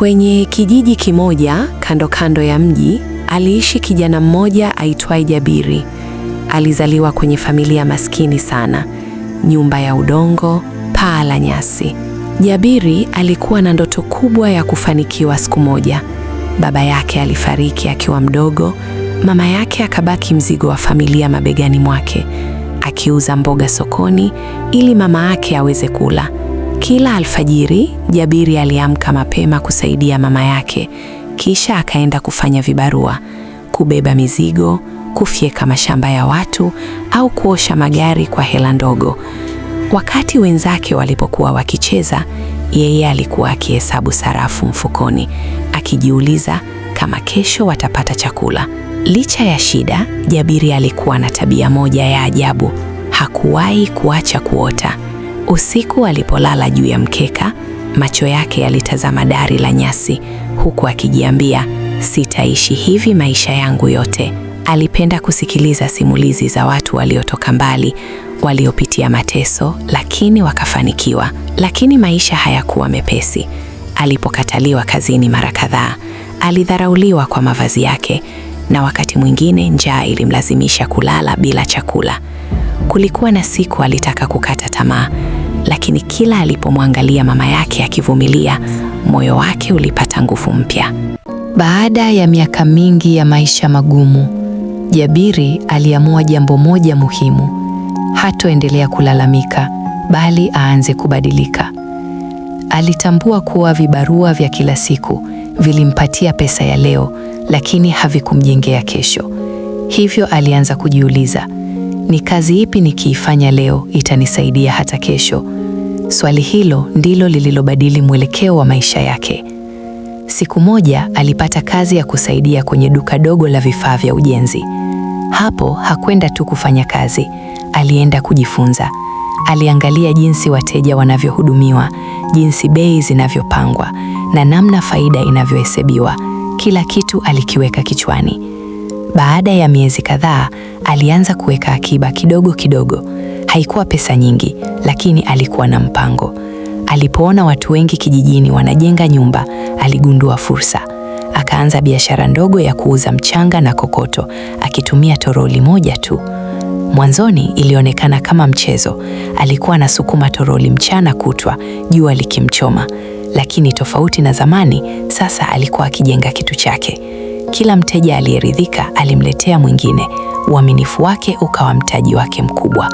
Kwenye kijiji kimoja kando kando ya mji aliishi kijana mmoja aitwaye Jabiri. Alizaliwa kwenye familia maskini sana, nyumba ya udongo, paa la nyasi. Jabiri alikuwa na ndoto kubwa ya kufanikiwa siku moja. Baba yake alifariki akiwa mdogo, mama yake akabaki mzigo wa familia mabegani mwake, akiuza mboga sokoni ili mama yake aweze kula. Kila alfajiri, Jabiri aliamka mapema kusaidia mama yake, kisha akaenda kufanya vibarua, kubeba mizigo, kufyeka mashamba ya watu au kuosha magari kwa hela ndogo. Wakati wenzake walipokuwa wakicheza, yeye alikuwa akihesabu sarafu mfukoni, akijiuliza kama kesho watapata chakula. Licha ya shida, Jabiri alikuwa na tabia moja ya ajabu. Hakuwahi kuacha kuota. Usiku alipolala juu ya mkeka, macho yake yalitazama dari la nyasi, huku akijiambia, sitaishi hivi maisha yangu yote. Alipenda kusikiliza simulizi za watu waliotoka mbali, waliopitia mateso lakini wakafanikiwa. Lakini maisha hayakuwa mepesi. Alipokataliwa kazini mara kadhaa, alidharauliwa kwa mavazi yake, na wakati mwingine njaa ilimlazimisha kulala bila chakula. Kulikuwa na siku alitaka kukata tamaa, lakini kila alipomwangalia mama yake akivumilia, moyo wake ulipata nguvu mpya. Baada ya miaka mingi ya maisha magumu, Jabiri aliamua jambo moja muhimu: hatoendelea kulalamika, bali aanze kubadilika. Alitambua kuwa vibarua vya kila siku vilimpatia pesa ya leo, lakini havikumjengea kesho. Hivyo alianza kujiuliza, ni kazi ipi nikiifanya leo itanisaidia hata kesho? Swali hilo ndilo lililobadili mwelekeo wa maisha yake. Siku moja alipata kazi ya kusaidia kwenye duka dogo la vifaa vya ujenzi. Hapo hakwenda tu kufanya kazi, alienda kujifunza. Aliangalia jinsi wateja wanavyohudumiwa, jinsi bei zinavyopangwa na namna faida inavyohesabiwa. Kila kitu alikiweka kichwani. Baada ya miezi kadhaa, alianza kuweka akiba kidogo kidogo. Haikuwa pesa nyingi, lakini alikuwa na mpango. Alipoona watu wengi kijijini wanajenga nyumba, aligundua fursa. Akaanza biashara ndogo ya kuuza mchanga na kokoto, akitumia toroli moja tu. Mwanzoni ilionekana kama mchezo. Alikuwa anasukuma toroli mchana kutwa, jua likimchoma. Lakini tofauti na zamani, sasa alikuwa akijenga kitu chake. Kila mteja aliyeridhika alimletea mwingine. Uaminifu wake ukawa mtaji wake mkubwa.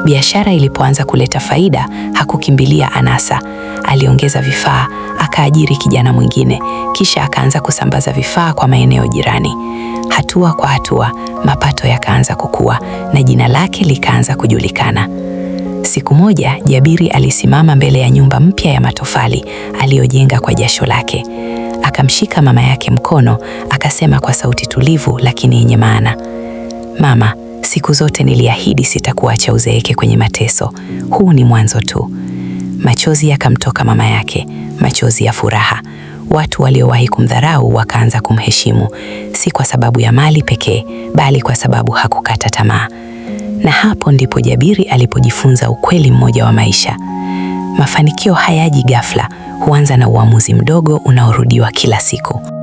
Biashara ilipoanza kuleta faida, hakukimbilia anasa. Aliongeza vifaa, akaajiri kijana mwingine, kisha akaanza kusambaza vifaa kwa maeneo jirani. Hatua kwa hatua, mapato yakaanza kukua na jina lake likaanza kujulikana. Siku moja, Jabiri alisimama mbele ya nyumba mpya ya matofali aliyojenga kwa jasho lake. Akamshika mama yake mkono, akasema kwa sauti tulivu lakini yenye maana, "Mama, siku zote niliahidi sitakuacha uzeeke kwenye mateso. Huu ni mwanzo tu." Machozi yakamtoka mama yake, machozi ya furaha. Watu waliowahi kumdharau wakaanza kumheshimu, si kwa sababu ya mali pekee, bali kwa sababu hakukata tamaa. Na hapo ndipo Jabiri alipojifunza ukweli mmoja wa maisha: mafanikio hayaji ghafla, huanza na uamuzi mdogo unaorudiwa kila siku.